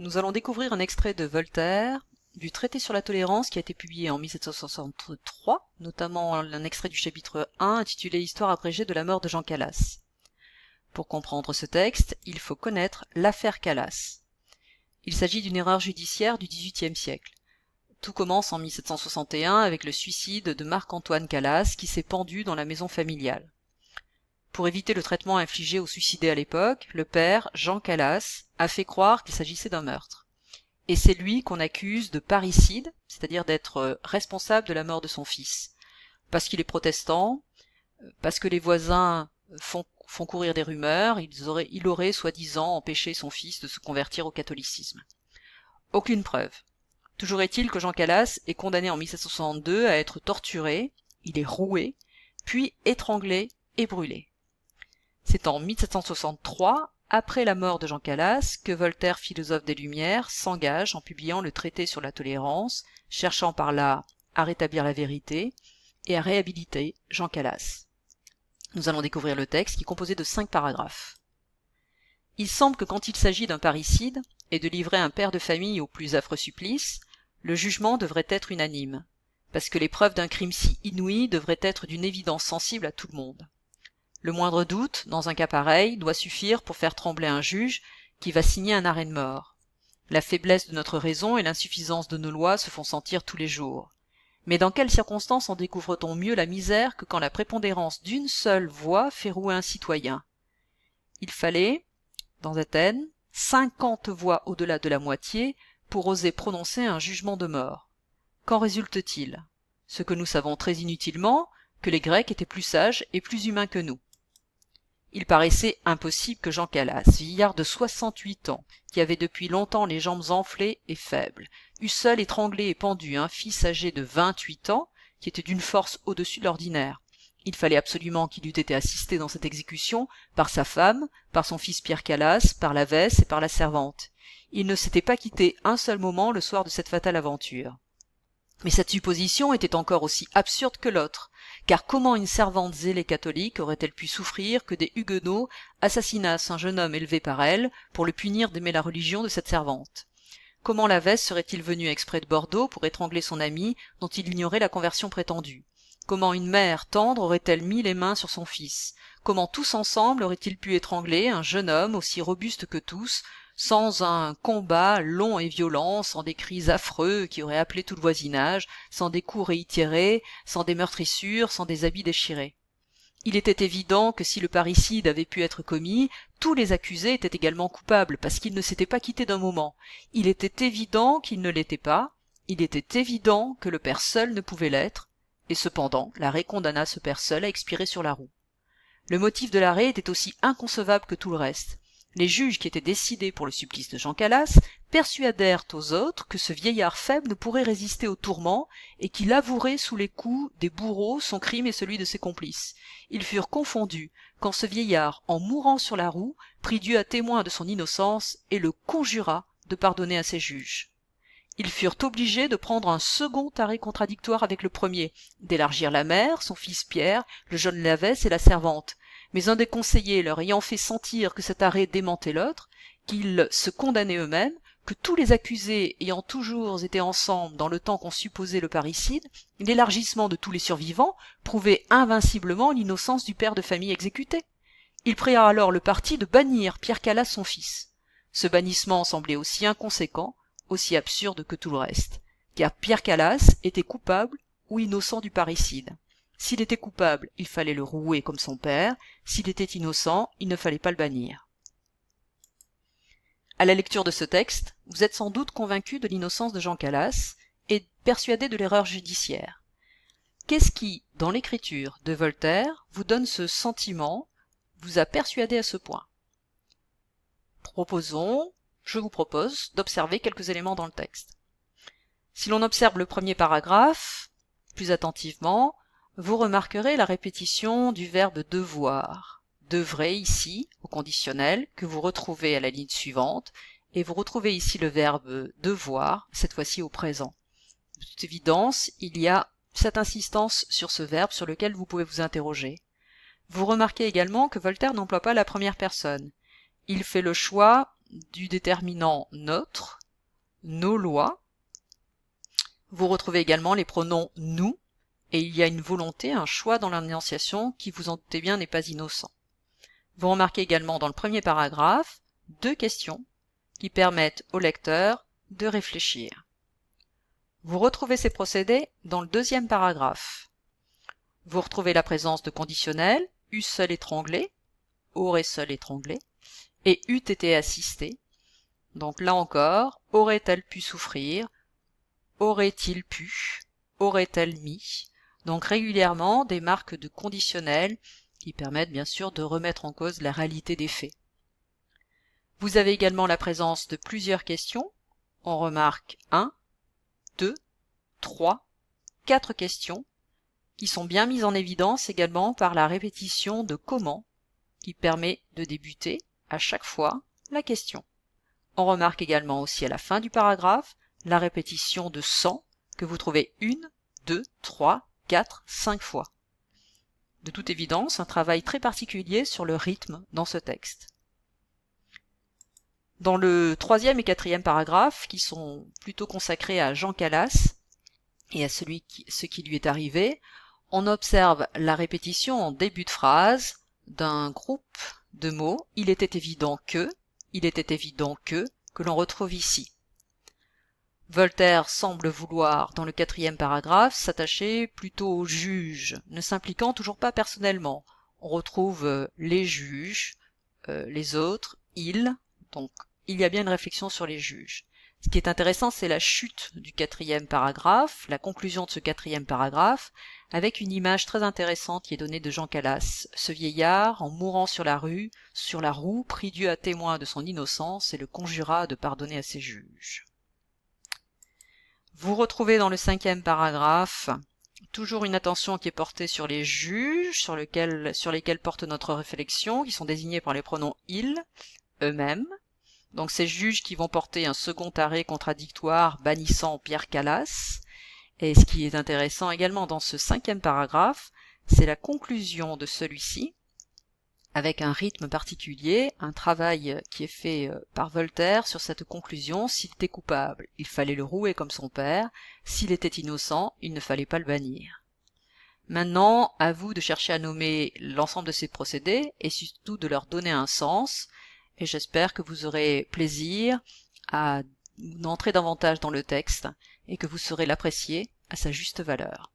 Nous allons découvrir un extrait de Voltaire, du traité sur la tolérance qui a été publié en 1763, notamment un extrait du chapitre 1 intitulé Histoire abrégée de la mort de Jean Calas. Pour comprendre ce texte, il faut connaître l'affaire Calas. Il s'agit d'une erreur judiciaire du XVIIIe siècle. Tout commence en 1761 avec le suicide de Marc-Antoine Calas qui s'est pendu dans la maison familiale. Pour éviter le traitement infligé aux suicidés à l'époque, le père, Jean Calas, a fait croire qu'il s'agissait d'un meurtre. Et c'est lui qu'on accuse de parricide, c'est-à-dire d'être responsable de la mort de son fils. Parce qu'il est protestant, parce que les voisins font courir des rumeurs, il aurait soi-disant empêché son fils de se convertir au catholicisme. Aucune preuve. Toujours est-il que Jean Calas est condamné en 1762 à être torturé, il est roué, puis étranglé et brûlé. C'est en 1763, après la mort de Jean Calas, que Voltaire, philosophe des Lumières, s'engage en publiant le traité sur la tolérance, cherchant par là à rétablir la vérité et à réhabiliter Jean Calas. Nous allons découvrir le texte qui est composé de 5 paragraphes. Il semble que quand il s'agit d'un parricide et de livrer un père de famille au plus affreux supplice, le jugement devrait être unanime, parce que les preuves d'un crime si inouï devraient être d'une évidence sensible à tout le monde. Le moindre doute, dans un cas pareil, doit suffire pour faire trembler un juge qui va signer un arrêt de mort. La faiblesse de notre raison et l'insuffisance de nos lois se font sentir tous les jours. Mais dans quelles circonstances en découvre-t-on mieux la misère que quand la prépondérance d'une seule voix fait rouer un citoyen? Il fallait, dans Athènes, 50 voix au-delà de la moitié pour oser prononcer un jugement de mort. Qu'en résulte-t-il? Ce que nous savons très inutilement, que les Grecs étaient plus sages et plus humains que nous. Il paraissait impossible que Jean Calas, vieillard de 68 ans, qui avait depuis longtemps les jambes enflées et faibles, eût seul étranglé et pendu un fils âgé de 28 ans, qui était d'une force au-dessus de l'ordinaire. Il fallait absolument qu'il eût été assisté dans cette exécution par sa femme, par son fils Pierre Calas, par l'Abbesse et par la servante. Il ne s'était pas quitté un seul moment le soir de cette fatale aventure. Mais cette supposition était encore aussi absurde que l'autre, car comment une servante zélée catholique aurait-elle pu souffrir que des huguenots assassinassent un jeune homme élevé par elle pour le punir d'aimer la religion de cette servante? Comment l'Abbesse serait-il venu exprès de Bordeaux pour étrangler son ami dont il ignorait la conversion prétendue? Comment une mère tendre aurait-elle mis les mains sur son fils? Comment tous ensemble auraient-ils pu étrangler un jeune homme aussi robuste que tous, sans un combat long et violent, sans des cris affreux qui auraient appelé tout le voisinage, sans des coups réitérés, sans des meurtrissures, sans des habits déchirés? Il était évident que si le parricide avait pu être commis, tous les accusés étaient également coupables, parce qu'ils ne s'étaient pas quittés d'un moment. Il était évident qu'ils ne l'étaient pas, il était évident que le père seul ne pouvait l'être, et cependant l'arrêt condamna ce père seul à expirer sur la roue. Le motif de l'arrêt était aussi inconcevable que tout le reste. Les juges qui étaient décidés pour le supplice de Jean Calas persuadèrent aux autres que ce vieillard faible ne pourrait résister aux tourments et qu'il avouerait sous les coups des bourreaux son crime et celui de ses complices. Ils furent confondus quand ce vieillard, en mourant sur la roue, prit Dieu à témoin de son innocence et le conjura de pardonner à ses juges. Ils furent obligés de prendre un second arrêt contradictoire avec le premier, d'élargir la mère, son fils Pierre, le jeune l'Abbesse et la servante. Mais un des conseillers leur ayant fait sentir que cet arrêt démentait l'autre, qu'ils se condamnaient eux-mêmes, que tous les accusés ayant toujours été ensemble dans le temps qu'on supposait le parricide, l'élargissement de tous les survivants prouvait invinciblement l'innocence du père de famille exécuté. Ils prirent alors le parti de bannir Pierre Calas son fils. Ce bannissement semblait aussi inconséquent, aussi absurde que tout le reste, car Pierre Calas était coupable ou innocent du parricide. S'il était coupable, il fallait le rouer comme son père, s'il était innocent, il ne fallait pas le bannir. À la lecture de ce texte, vous êtes sans doute convaincu de l'innocence de Jean Calas et persuadé de l'erreur judiciaire. Qu'est-ce qui, dans l'écriture de Voltaire, vous donne ce sentiment, vous a persuadé à ce point? Je vous propose d'observer quelques éléments dans le texte. Si l'on observe le premier paragraphe, plus attentivement, vous remarquerez la répétition du verbe devoir. Devrait ici, au conditionnel, que vous retrouvez à la ligne suivante, et vous retrouvez ici le verbe devoir, cette fois-ci au présent. De toute évidence, il y a cette insistance sur ce verbe sur lequel vous pouvez vous interroger. Vous remarquez également que Voltaire n'emploie pas la première personne. Il fait le choix du déterminant notre, nos lois. Vous retrouvez également les pronoms nous, et il y a une volonté, un choix dans l'énonciation qui, vous en doutez bien, n'est pas innocent. Vous remarquez également dans le premier paragraphe 2 questions qui permettent au lecteur de réfléchir. Vous retrouvez ces procédés dans le deuxième paragraphe. Vous retrouvez la présence de conditionnels, eût seul étranglé, aurait seul étranglé, et eût été assisté. Donc là encore, aurait-elle pu souffrir, aurait-il pu, aurait-elle mis. Donc régulièrement des marques de conditionnels qui permettent bien sûr de remettre en cause la réalité des faits. Vous avez également la présence de plusieurs questions. On remarque 1, 2, 3, 4 questions qui sont bien mises en évidence également par la répétition de comment qui permet de débuter à chaque fois la question. On remarque également aussi à la fin du paragraphe la répétition de sans que vous trouvez 1, 2, 3, 4, 5 fois. De toute évidence, un travail très particulier sur le rythme dans ce texte. Dans le troisième et quatrième paragraphe, qui sont plutôt consacrés à Jean Calas et à ce qui lui est arrivé, on observe la répétition en début de phrase d'un groupe de mots « il était évident que », que l'on retrouve ici. Voltaire semble vouloir, dans le quatrième paragraphe, s'attacher plutôt aux juges, ne s'impliquant toujours pas personnellement. On retrouve les juges, les autres, ils, donc il y a bien une réflexion sur les juges. Ce qui est intéressant, c'est la chute du quatrième paragraphe, la conclusion de ce quatrième paragraphe, avec une image très intéressante qui est donnée de Jean Calas, ce vieillard, en mourant sur la roue, prit Dieu à témoin de son innocence et le conjura de pardonner à ses juges. Vous retrouvez dans le cinquième paragraphe toujours une attention qui est portée sur les juges, sur lesquels porte notre réflexion, qui sont désignés par les pronoms « ils », eux-mêmes. Donc ces juges qui vont porter un second arrêt contradictoire bannissant Pierre Calas. Et ce qui est intéressant également dans ce cinquième paragraphe, c'est la conclusion de celui-ci, avec un rythme particulier, un travail qui est fait par Voltaire sur cette conclusion. S'il était coupable, il fallait le rouer comme son père, s'il était innocent, il ne fallait pas le bannir. Maintenant, à vous de chercher à nommer l'ensemble de ces procédés, et surtout de leur donner un sens, et j'espère que vous aurez plaisir à entrer davantage dans le texte, et que vous saurez l'apprécier à sa juste valeur.